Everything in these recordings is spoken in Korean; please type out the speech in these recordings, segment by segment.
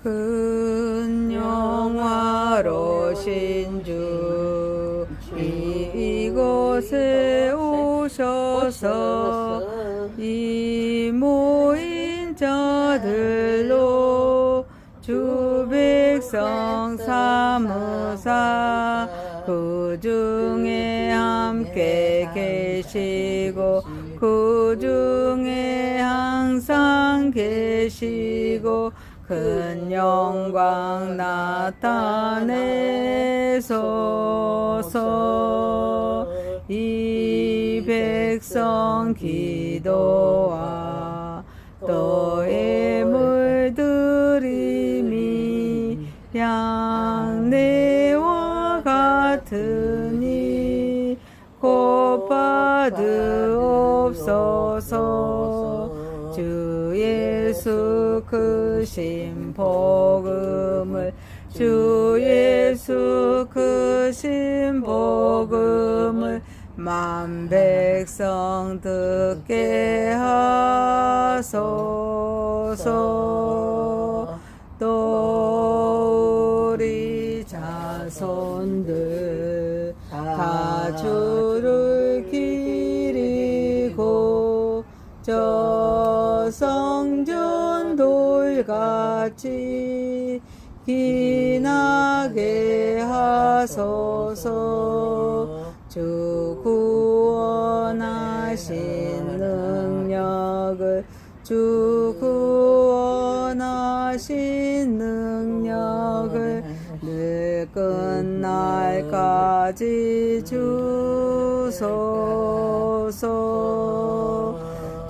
큰 영화로신 주 이곳에 오셔서 이 모인 자들로 주 백성 삼으사 그 중에 함께 계시고 그 중에 항상 계시고 큰 영광 나타내소서. 이 백성 기도와 너의 물들임이 양내와 같으니 곧 받으옵소서. 주 예수 크신 복음을 주 예수 크신 복음을 만 백성 듣게 하소서. 또 우리 자손들 다 주를 기리고 저 성전 돌같이 기나게 하소서. 주 구원하신 능력을 주 구원하신 능력을 늘 끝날까지 주소서.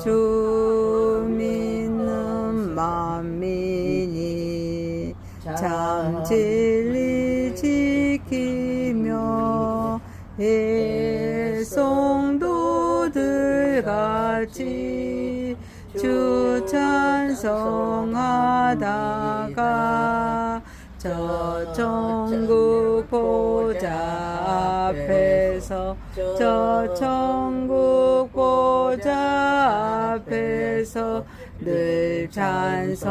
주 믿는 만민이 참 진리 지키며 성도들 같이 주 찬송하다가 저 천국 보좌 앞에서 저 천국 보좌 앞에서 늘 찬송하게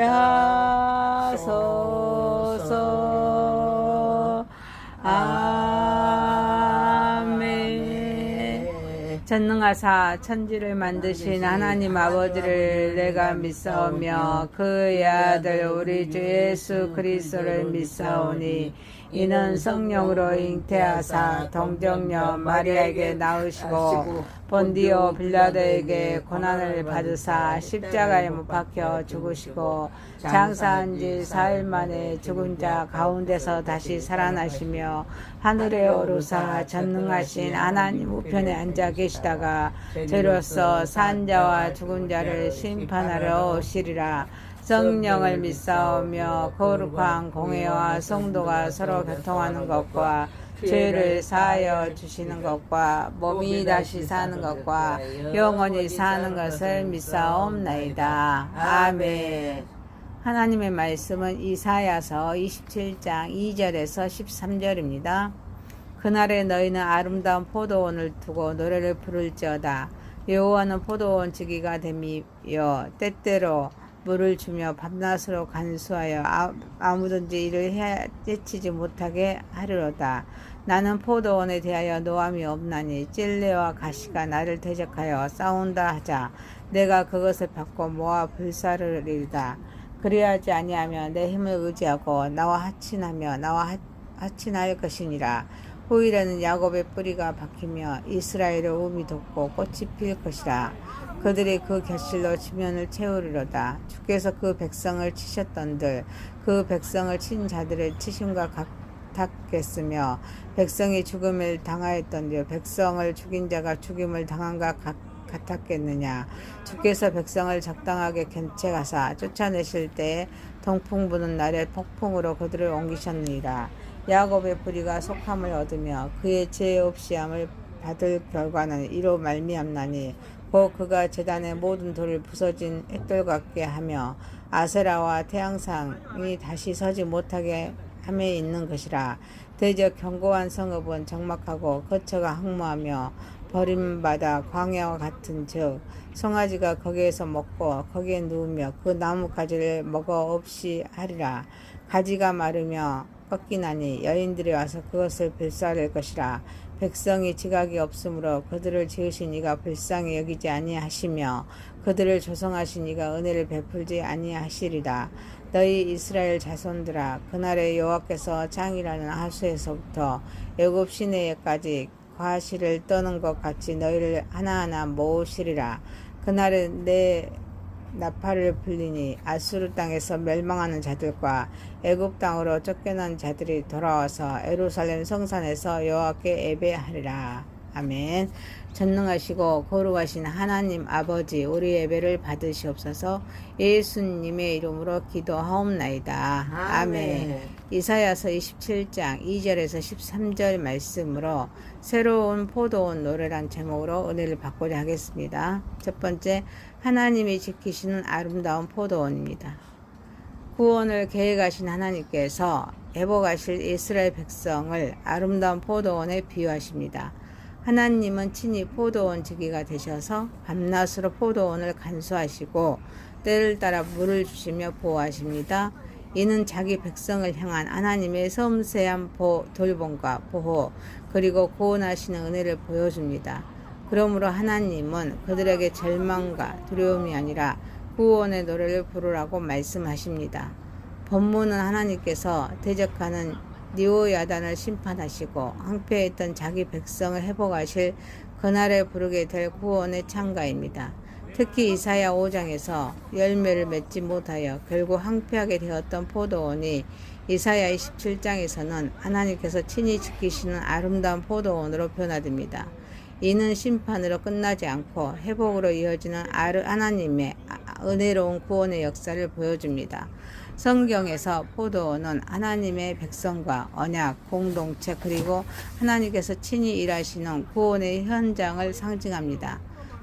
하소서. 아멘. 전능하사 천지를 만드신 하나님 아버지를 내가 믿사오며 그의 아들 우리 주 예수 그리스도를 믿사오니 이는 성령으로 잉태하사 동정녀 마리아에게 나으시고 본디오 빌라도에게 고난을 받으사 십자가에 못 박혀 죽으시고 장사한 지 4일 만에 죽은 자 가운데서 다시 살아나시며 하늘에 오르사 전능하신 하나님 우편에 앉아 계시다가 저로서 산 자와 죽은 자를 심판하러 오시리라. 성령을 믿사오며 거룩한 공회와 성도가 서로 교통하는 것과 죄를 사하여 주시는 것과 몸이 다시 사는 것과 영원히 사는 것을 믿사옵나이다. 아멘. 하나님의 말씀은 이사야서 27장 2절에서 13절입니다. 그날에 너희는 아름다운 포도원을 두고 노래를 부를지어다. 여호와는 포도원 지기가 됨이여 때때로 물을 주며 밤낮으로 간수하여 아무든지 이를 해치지 못하게 하리로다. 나는 포도원에 대하여 노함이 없나니 찔레와 가시가 나를 대적하여 싸운다 하자 내가 그것을 받고 모아 불사르리이다. 그리하지 아니하면 내 힘을 의지하고 나와 하친하며 나와 하친할 것이니라. 후일에는 야곱의 뿌리가 박히며 이스라엘의 움이 돋고 꽃이 필 것이라. 그들이 그 결실로 지면을 채우리로다. 주께서 그 백성을 치셨던들 그 백성을 친 자들의 치심과 같았겠으며 백성이 죽음을 당하였던들 백성을 죽인 자가 죽임을 당한과 같았겠느냐. 주께서 백성을 적당하게 견책하사 쫓아내실 때에 동풍 부는 날에 폭풍으로 그들을 옮기셨느니라. 야곱의 뿌리가 속함을 얻으며 그의 죄 없이함을 받을 결과는 이로 말미암나니 곧 그가 제단의 모든 돌을 부서진 액돌 같게 하며 아세라와 태양상이 다시 서지 못하게 함에 있는 것이라. 대저 견고한 성읍은 적막하고 거처가 황무하며 버림받아 광야와 같은 즉 송아지가 거기에서 먹고 거기에 누우며 그 나무 가지를 먹어 없이 하리라. 가지가 마르며 꺾이나니 여인들이 와서 그것을 불사를 것이라. 백성이 지각이 없으므로 그들을 지으신 이가 불쌍히 여기지 아니하시며 그들을 조성하신 이가 은혜를 베풀지 아니하시리라. 너희 이스라엘 자손들아, 그날에 여호와께서 창이라는 하수에서부터 애굽 시내에까지 과실을 떠는 것 같이 너희를 하나하나 모으시리라. 그날에 내 나팔을 불리니 아수르 땅에서 멸망하는 자들과 애굽 땅으로 쫓겨난 자들이 돌아와서 예루살렘 성산에서 여호와께 예배하리라. 아멘. 전능하시고 거룩하신 하나님 아버지, 우리 예배를 받으시옵소서. 예수님의 이름으로 기도하옵나이다. 아멘. 이사야서 27장 2절에서 13절 말씀으로 새로운 포도원 노래란 제목으로 은혜를 받고자 하겠습니다. 첫 번째, 하나님이 지키시는 아름다운 포도원입니다. 구원을 계획하신 하나님께서 회복하실 이스라엘 백성을 아름다운 포도원에 비유하십니다. 하나님은 친히 포도원 지기가 되셔서 밤낮으로 포도원을 간수하시고 때를 따라 물을 주시며 보호하십니다. 이는 자기 백성을 향한 하나님의 섬세한 돌봄과 보호, 그리고 구원하시는 은혜를 보여줍니다. 그러므로 하나님은 그들에게 절망과 두려움이 아니라 구원의 노래를 부르라고 말씀하십니다. 본문은 하나님께서 대적하는 니오야단을 심판하시고 항폐했던 자기 백성을 회복하실 그날에 부르게 될 구원의 찬가입니다. 특히 이사야 5장에서 열매를 맺지 못하여 결국 항폐하게 되었던 포도원이 이사야 27장에서는 하나님께서 친히 지키시는 아름다운 포도원으로 변화됩니다. 이는 심판으로 끝나지 않고 회복으로 이어지는 하나님의 은혜로운 구원의 역사를 보여줍니다. 성경에서 포도원은 하나님의 백성과 언약, 공동체, 그리고 하나님께서 친히 일하시는 구원의 현장을 상징합니다.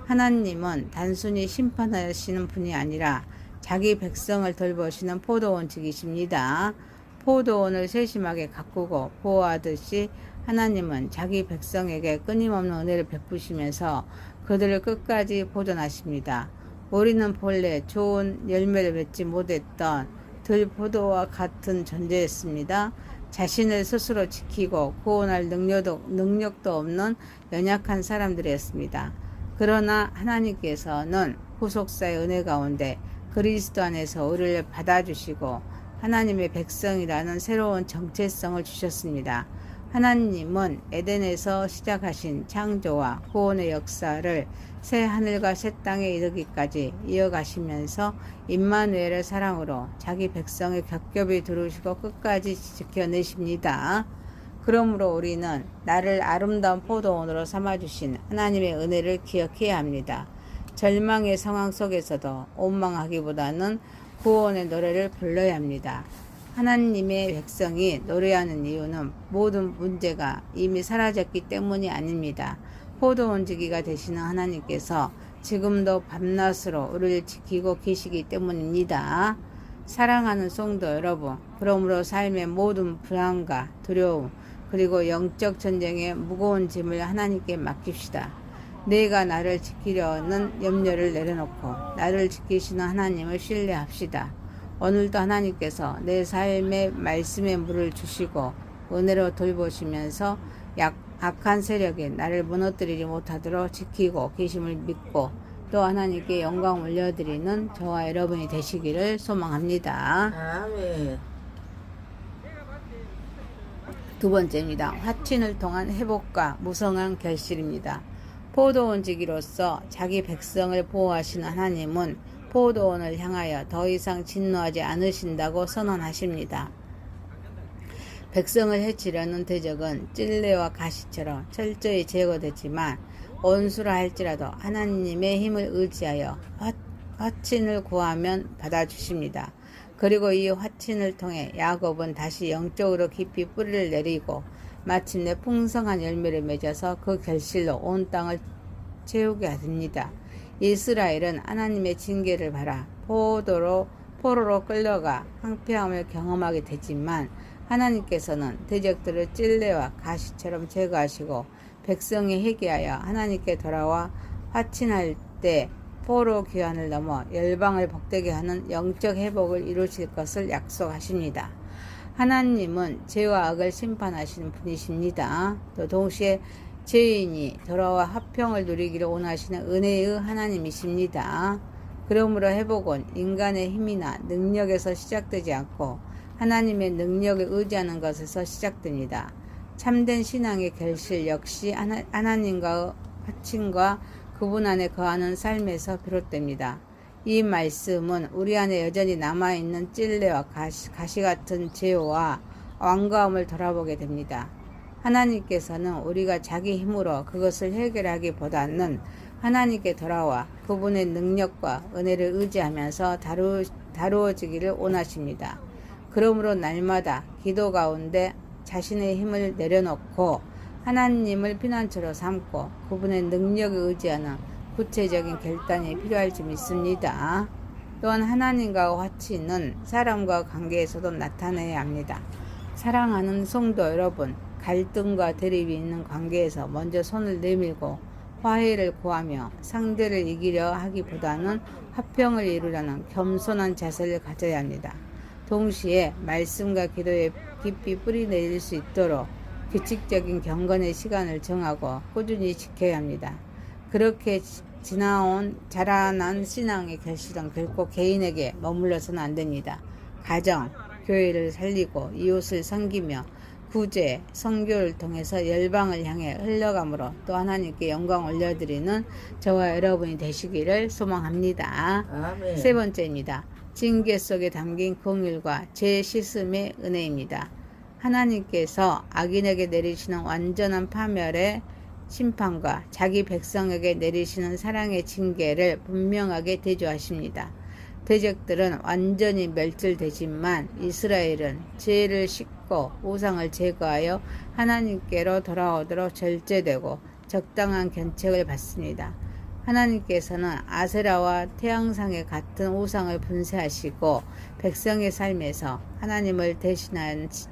하나님은 단순히 심판하시는 분이 아니라 자기 백성을 돌보시는 포도원직이십니다. 포도원을 세심하게 가꾸고 보호하듯이 하나님은 자기 백성에게 끊임없는 은혜를 베푸시면서 그들을 끝까지 보존하십니다. 우리는 본래 좋은 열매를 맺지 못했던 들포도와 같은 존재였습니다. 자신을 스스로 지키고 구원할 능력도 없는 연약한 사람들이었습니다. 그러나 하나님께서는 구속사의 은혜 가운데 그리스도 안에서 우리를 받아주시고 하나님의 백성이라는 새로운 정체성을 주셨습니다. 하나님은 에덴에서 시작하신 창조와 구원의 역사를 새 하늘과 새 땅에 이르기까지 이어가시면서 임마누엘의 사랑으로 자기 백성을 겹겹이 두르시고 끝까지 지켜내십니다. 그러므로 우리는 나를 아름다운 포도원으로 삼아주신 하나님의 은혜를 기억해야 합니다. 절망의 상황 속에서도 원망하기보다는 구원의 노래를 불러야 합니다. 하나님의 백성이 노래하는 이유는 모든 문제가 이미 사라졌기 때문이 아닙니다. 포도원 지기가 되시는 하나님께서 지금도 밤낮으로 우리를 지키고 계시기 때문입니다. 사랑하는 성도 여러분, 그러므로 삶의 모든 불안과 두려움, 그리고 영적 전쟁의 무거운 짐을 하나님께 맡깁시다. 내가 나를 지키려는 염려를 내려놓고 나를 지키시는 하나님을 신뢰합시다. 오늘도 하나님께서 내 삶에 말씀의 물을 주시고 은혜로 돌보시면서 악한 세력이 나를 무너뜨리지 못하도록 지키고 계심을 믿고 또 하나님께 영광 올려드리는 저와 여러분이 되시기를 소망합니다. 아멘. 두 번째입니다. 화친을 통한 회복과 무성한 결실입니다. 포도원지기로서 자기 백성을 보호하시는 하나님은 포도원을 향하여 더 이상 진노하지 않으신다고 선언하십니다. 백성을 해치려는 대적은 찔레와 가시처럼 철저히 제거됐지만 원수라 할지라도 하나님의 힘을 의지하여 화친을 구하면 받아주십니다. 그리고 이 화친을 통해 야곱은 다시 영적으로 깊이 뿌리를 내리고 마침내 풍성한 열매를 맺어서 그 결실로 온 땅을 채우게 됩니다. 이스라엘은 하나님의 징계를 받아 포로로 끌려가 황폐함을 경험하게 되지만 하나님께서는 대적들을 찔레와 가시처럼 제거하시고 백성이 회개하여 하나님께 돌아와 화친할 때 포로 귀환을 넘어 열방을 복되게 하는 영적 회복을 이루실 것을 약속하십니다. 하나님은 죄와 악을 심판하시는 분이십니다. 또 동시에 죄인이 돌아와 화평을 누리기를 원하시는 은혜의 하나님이십니다. 그러므로 회복은 인간의 힘이나 능력에서 시작되지 않고 하나님의 능력을 의지하는 것에서 시작됩니다. 참된 신앙의 결실 역시 하나님과의 화친과 그분 안에 거하는 삶에서 비롯됩니다. 이 말씀은 우리 안에 여전히 남아있는 찔레와 가시 같은 죄와 완고함을 돌아보게 됩니다. 하나님께서는 우리가 자기 힘으로 그것을 해결하기보다는 하나님께 돌아와 그분의 능력과 은혜를 의지하면서 다루어지기를 원하십니다. 그러므로 날마다 기도 가운데 자신의 힘을 내려놓고 하나님을 피난처로 삼고 그분의 능력을 의지하는 구체적인 결단이 필요할지 믿습니다. 또한 하나님과의 화친은 사람과 관계에서도 나타나야 합니다. 사랑하는 성도 여러분, 갈등과 대립이 있는 관계에서 먼저 손을 내밀고 화해를 구하며 상대를 이기려 하기보다는 화평을 이루려는 겸손한 자세를 가져야 합니다. 동시에 말씀과 기도에 깊이 뿌리 내릴 수 있도록 규칙적인 경건의 시간을 정하고 꾸준히 지켜야 합니다. 그렇게 자라난 신앙의 결실은 결코 개인에게 머물러서는 안 됩니다. 가정, 교회를 살리고 이웃을 섬기며 구제, 선교를 통해서 열방을 향해 흘러가므로 또 하나님께 영광 올려드리는 저와 여러분이 되시기를 소망합니다. 아멘. 세 번째입니다. 징계 속에 담긴 긍휼과 죄 씻음의 은혜입니다. 하나님께서 악인에게 내리시는 완전한 파멸의 심판과 자기 백성에게 내리시는 사랑의 징계를 분명하게 대조하십니다. 대적들은 완전히 멸절되지만 이스라엘은 죄를 씻고 우상을 제거하여 하나님께로 돌아오도록 절제되고 적당한 견책을 받습니다. 하나님께서는 아세라와 태양상에 같은 우상을 분쇄하시고 백성의 삶에서 하나님을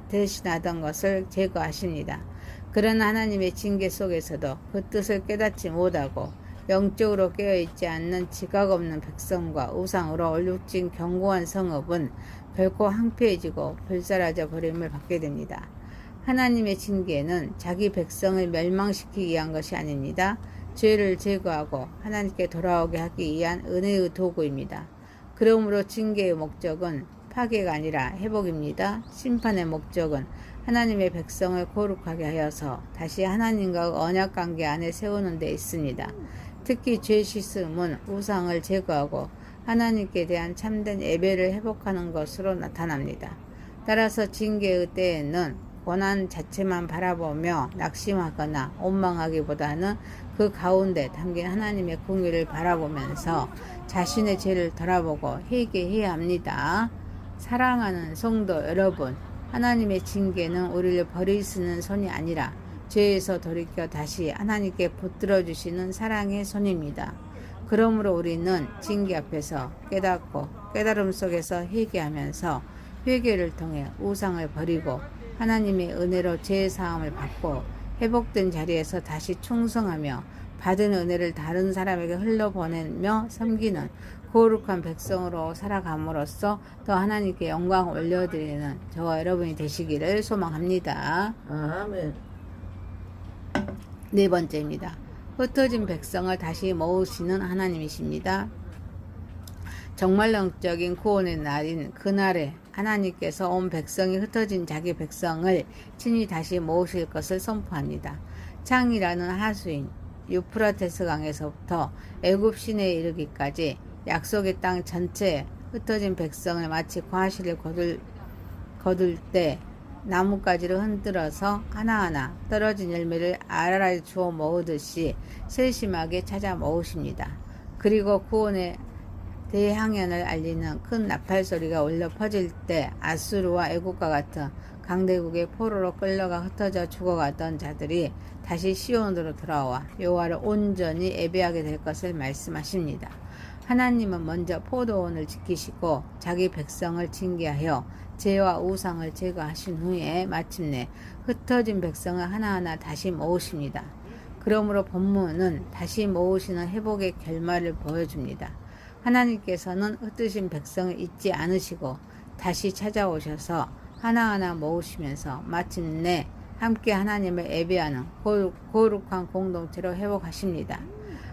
대신하던 것을 제거하십니다. 그런 하나님의 징계 속에서도 그 뜻을 깨닫지 못하고 영적으로 깨어있지 않는 지각 없는 백성과 우상으로 얼룩진 견고한 성읍은 결코 황폐해지고 불사라져 버림을 받게 됩니다. 하나님의 징계는 자기 백성을 멸망시키기 위한 것이 아닙니다. 죄를 제거하고 하나님께 돌아오게 하기 위한 은혜의 도구입니다. 그러므로 징계의 목적은 파괴가 아니라 회복입니다. 심판의 목적은 하나님의 백성을 거룩하게 하여서 다시 하나님과 언약관계 안에 세우는 데 있습니다. 특히 죄 씻음은 우상을 제거하고 하나님께 대한 참된 예배를 회복하는 것으로 나타납니다. 따라서 징계의 때에는 고난 자체만 바라보며 낙심하거나 원망하기보다는 그 가운데 담긴 하나님의 긍휼을 바라보면서 자신의 죄를 돌아보고 회개해야 합니다. 사랑하는 성도 여러분, 하나님의 징계는 우리를 버리시는 손이 아니라 죄에서 돌이켜 다시 하나님께 붙들어 주시는 사랑의 손입니다. 그러므로 우리는 징계 앞에서 깨닫고 깨달음 속에서 회개하면서 회개를 통해 우상을 버리고 하나님의 은혜로 죄 사함을 받고 회복된 자리에서 다시 충성하며 받은 은혜를 다른 사람에게 흘려보내며 섬기는 거룩한 백성으로 살아감으로써 더 하나님께 영광을 올려드리는 저와 여러분이 되시기를 소망합니다. 아멘. 네 번째입니다. 흩어진 백성을 다시 모으시는 하나님이십니다. 정말 영적인 구원의 날인 그날에 하나님께서 온 백성이 흩어진 자기 백성을 친히 다시 모으실 것을 선포합니다. 창이라는 하수인 유프라테스 강에서부터 애굽 시내에 이르기까지 약속의 땅 전체에 흩어진 백성을 마치 과실을 거둘 때 나뭇가지를 흔들어서 하나하나 떨어진 열매를 알알이 주워 모으듯이 세심하게 찾아 모으십니다. 그리고 구원의 대항연을 알리는 큰 나팔 소리가 울려 퍼질 때 아수르와 애국과 같은 강대국의 포로로 끌려가 흩어져 죽어가던 자들이 다시 시온으로 돌아와 여호와를 온전히 예배하게 될 것을 말씀하십니다. 하나님은 먼저 포도원을 지키시고 자기 백성을 징계하여 죄와 우상을 제거하신 후에 마침내 흩어진 백성을 하나하나 다시 모으십니다. 그러므로 본문은 다시 모으시는 회복의 결말을 보여줍니다. 하나님께서는 흩으신 백성을 잊지 않으시고 다시 찾아오셔서 하나하나 모으시면서 마침내 함께 하나님을 예배하는 거룩한 공동체로 회복하십니다.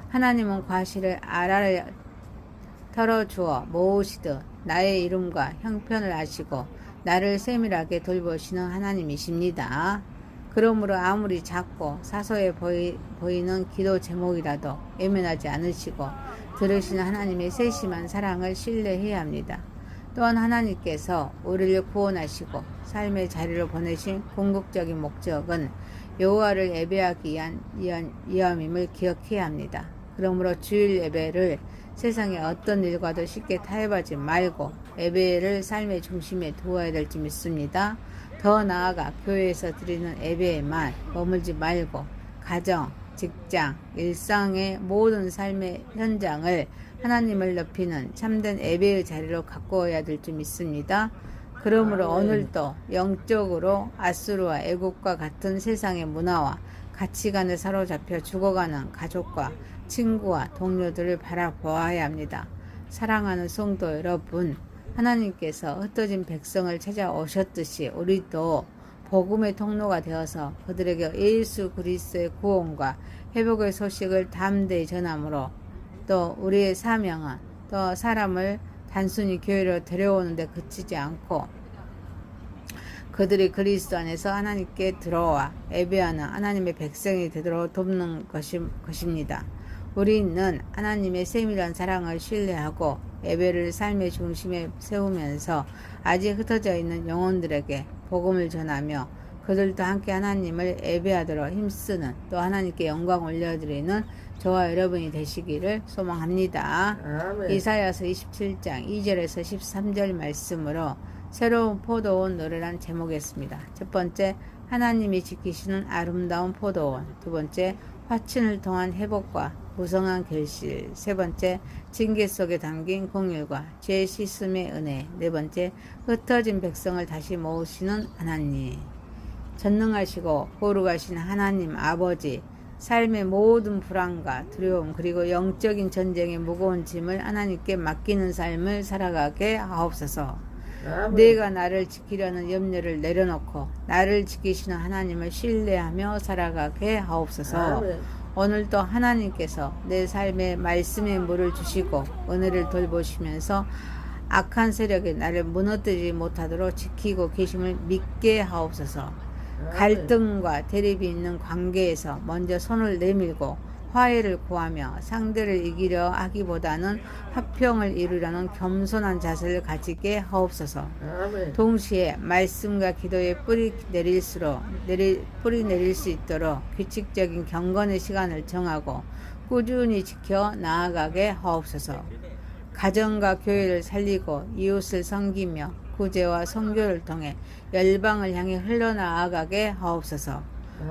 하나님은 과실을 아라를 털어주어 모으시듯 나의 이름과 형편을 아시고 나를 세밀하게 돌보시는 하나님이십니다. 그러므로 아무리 작고 사소해 보이는 기도 제목이라도 외면하지 않으시고 들으시는 하나님의 세심한 사랑을 신뢰해야 합니다. 또한 하나님께서 우리를 구원하시고 삶의 자리로 보내신 궁극적인 목적은 여호와를 예배하기 위함임을 기억해야 합니다. 그러므로 주일 예배를 세상의 어떤 일과도 쉽게 타협하지 말고 예배를 삶의 중심에 두어야 될지 믿습니다. 더 나아가 교회에서 드리는 예배에만 머물지 말고 가정, 직장, 일상의 모든 삶의 현장을 하나님을 높이는 참된 예배의 자리로 가꾸어야 될 줄 믿습니다. 그러므로 오늘도 영적으로 아수르와 애국과 같은 세상의 문화와 가치관에 사로잡혀 죽어가는 가족과 친구와 동료들을 바라보아야 합니다. 사랑하는 성도 여러분, 하나님께서 흩어진 백성을 찾아오셨듯이 우리도 복음의 통로가 되어서 그들에게 예수 그리스도의 구원과 회복의 소식을 담대히 전함으로 또 우리의 사명은 또 사람을 단순히 교회로 데려오는 데 그치지 않고 그들이 그리스도 안에서 하나님께 들어와 예배하는 하나님의 백성이 되도록 돕는 것입니다. 우리는 하나님의 세밀한 사랑을 신뢰하고 예배를 삶의 중심에 세우면서 아직 흩어져 있는 영혼들에게 복음을 전하며 그들도 함께 하나님을 예배하도록 힘쓰는 또 하나님께 영광 올려드리는 저와 여러분이 되시기를 소망합니다. 아멘. 이사야서 27장 2절에서 13절 말씀으로 새로운 포도원 노래란 제목이었습니다. 첫 번째, 하나님이 지키시는 아름다운 포도원. 두 번째, 화친을 통한 회복과 무성한 결실. 세 번째, 징계 속에 담긴 공율과 죄 씻음의 은혜. 네 번째, 흩어진 백성을 다시 모으시는 하나님. 전능하시고 거룩하신 하나님 아버지, 삶의 모든 불안과 두려움 그리고 영적인 전쟁의 무거운 짐을 하나님께 맡기는 삶을 살아가게 하옵소서. 아멘. 내가 나를 지키려는 염려를 내려놓고 나를 지키시는 하나님을 신뢰하며 살아가게 하옵소서. 아멘. 오늘도 하나님께서 내 삶에 말씀의 물을 주시고 은혜를 돌보시면서 악한 세력에 나를 무너뜨리지 못하도록 지키고 계심을 믿게 하옵소서. 갈등과 대립이 있는 관계에서 먼저 손을 내밀고 화해를 구하며 상대를 이기려 하기보다는 화평을 이루려는 겸손한 자세를 가지게 하옵소서. 아멘. 동시에 말씀과 기도에 뿌리 내릴 수 있도록 규칙적인 경건의 시간을 정하고 꾸준히 지켜 나아가게 하옵소서. 가정과 교회를 살리고 이웃을 섬기며 구제와 선교를 통해 열방을 향해 흘러나아가게 하옵소서.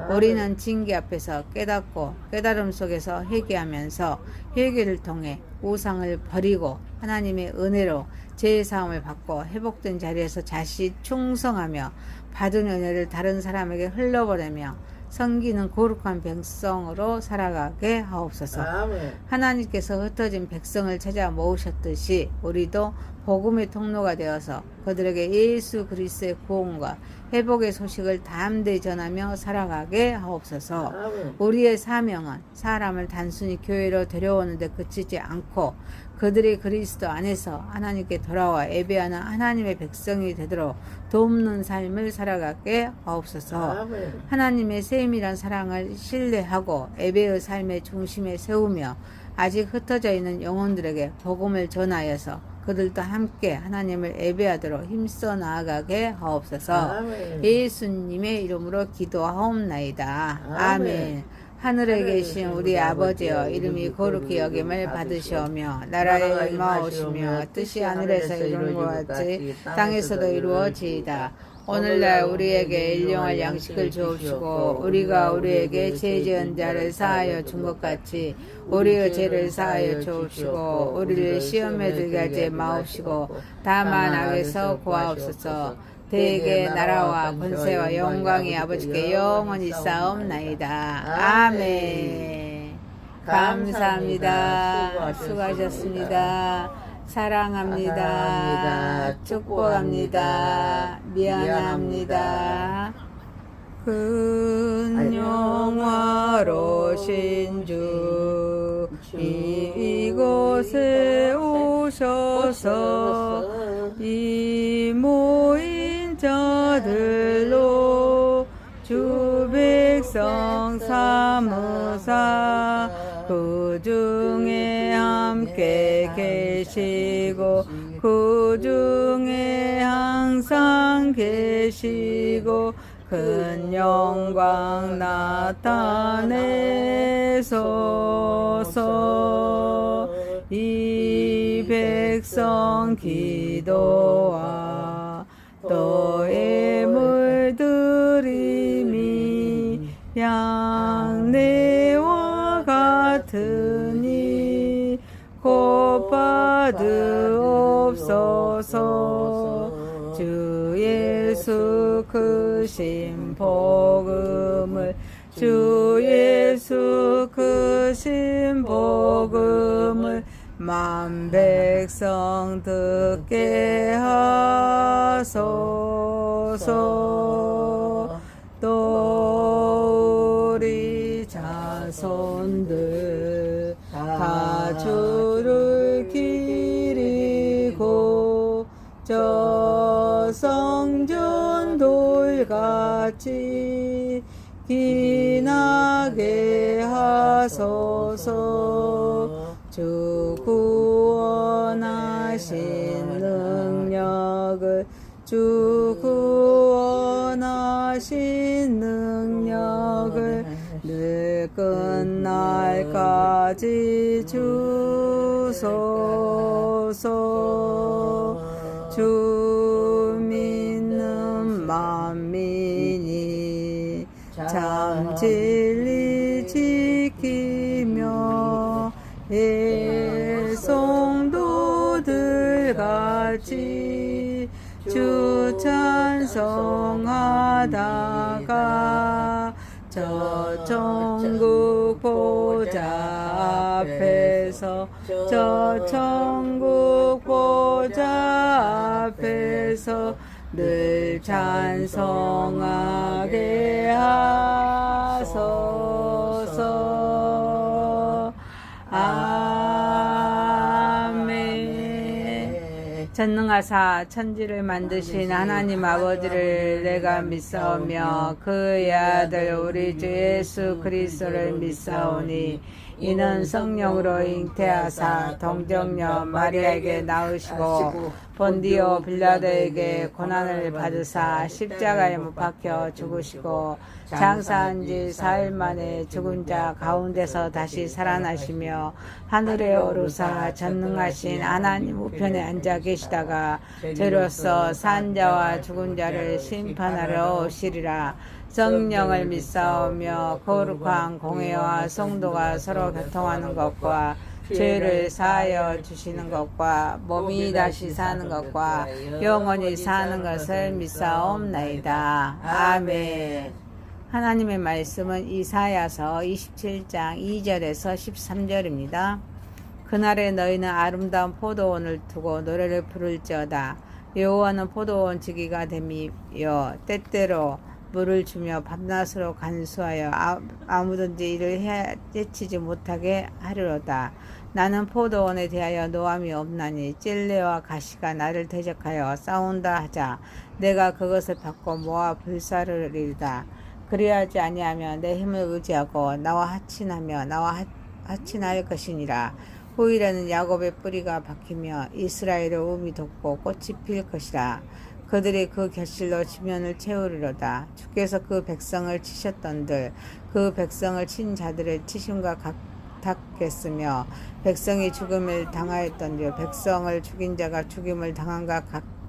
우리는 징계 앞에서 깨닫고 깨달음 속에서 회개하면서 회개를 통해 우상을 버리고 하나님의 은혜로 제사함을 받고 회복된 자리에서 다시 충성하며 받은 은혜를 다른 사람에게 흘려보내며 섬기는 거룩한 백성으로 살아가게 하옵소서. 아멘. 하나님께서 흩어진 백성을 찾아 모으셨듯이 우리도 복음의 통로가 되어서 그들에게 예수 그리스도의 구원과 회복의 소식을 담대히 전하며 살아가게 하옵소서. 아멘. 우리의 사명은 사람을 단순히 교회로 데려오는 데 그치지 않고 그들이 그리스도 안에서 하나님께 돌아와 예배하는 하나님의 백성이 되도록 돕는 삶을 살아가게 하옵소서. 아멘. 하나님의 세밀한 사랑을 신뢰하고 예배의 삶의 중심에 세우며 아직 흩어져 있는 영혼들에게 복음을 전하여서 그들도 함께 하나님을 예배하도록 힘써 나아가게 하옵소서. 아멘. 예수님의 이름으로 기도하옵나이다. 아멘. 아멘. 하늘에 계신 우리 아버지여, 이름이 거룩히 여김을 받으시오며 나라에 임하오시며 뜻이 하늘에서 이루는 것 같이 땅에서도 이루어지이다. 오늘날 우리에게 일용할 양식을 주옵시고 우리가 우리에게 죄 지은 자를 사하여 준 것 같이 우리의 죄를 사하여 주옵시고 우리를 시험에 들게 하지 마옵시고 다만 악에서 구하옵소서. 대개 나라와 권세와 영광이 아버지께 영원히 싸움나이다. 아멘. 감사합니다. 수고하셨습니다. 사랑합니다. 축복합니다. 미안합니다. 큰 영화로신 주 이곳에 오셔서 이 모인 자들로 주 백성 삼으사 그 중에 함께 계시고 그 중에 항상 계시고 큰 영광 나타내소서. 이 백성 기도와 너의 물들임이 양내와 같으니 곧 받으옵소서. 주 예수 크신 복음을 주 예수 크신 복음을 만 백성 듣게 하소서. 또 우리 자손들 다 주를 기리고 저 성전 돌같이 기나게 하소서. 주 구원하신 능력을 주 구원하신 능력을 늘 끝날까지 주소서. 주 믿는 만민이 참 진리 지키며 성도들 같이 주 찬송하다가 저 천국 보좌 앞에서 저 천국 보좌 앞에서 늘 찬송하게 하소서. 아멘. 전능하사 천지를 만드신 하나님 아버지를 내가 믿사오며 그의 아들 우리 주 예수 그리스도를 믿사오니 이는 성령으로 잉태하사 동정녀 마리아에게 낳으시고 본디오 빌라도에게 고난을 받으사 십자가에 못 박혀 죽으시고 장사한 지 4일 만에 죽은 자 가운데서 다시 살아나시며 하늘에 오르사 전능하신 하나님 우편에 앉아 계시다가 저로서 산 자와 죽은 자를 심판하러 오시리라. 성령을 믿사오며 거룩한 공회와 성도가 서로 교통하는 것과 죄를 사하여 주시는 것과 몸이 다시 사는 것과 영원히 사는 것을 믿사옵나이다. 아멘. 하나님의 말씀은 이사야서 27장 2절에서 13절입니다. 그날에 너희는 아름다운 포도원을 두고 노래를 부를지어다. 여호와는 포도원 지기가 됨이여 때때로 물을 주며 밤낮으로 간수하여 아무든지 이를 해치지 못하게 하리로다. 나는 포도원에 대하여 노함이 없나니 찔레와 가시가 나를 대적하여 싸운다 하자 내가 그것을 받고 모아 불사르리이다. 그리하지 아니하면 내 힘을 의지하고 나와 하친하며 나와 하친할 것이니라. 후일에는 야곱의 뿌리가 박히며 이스라엘의 움이 돋고 꽃이 필 것이라. 그들이 그 결실로 지면을 채우리로다. 주께서 그 백성을 치셨던들 그 백성을 친 자들의 치심과 같았겠으며 백성이 죽음을 당하였던들 백성을 죽인 자가 죽임을 당한과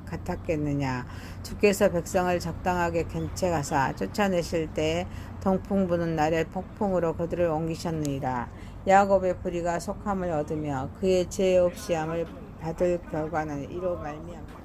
같았겠느냐. 주께서 백성을 적당하게 견책하사 쫓아내실 때에 동풍 부는 날에 폭풍으로 그들을 옮기셨느니라. 야곱의 뿌리가 속함을 얻으며 그의 죄 없이함을 받을 결과는 이로 말미암아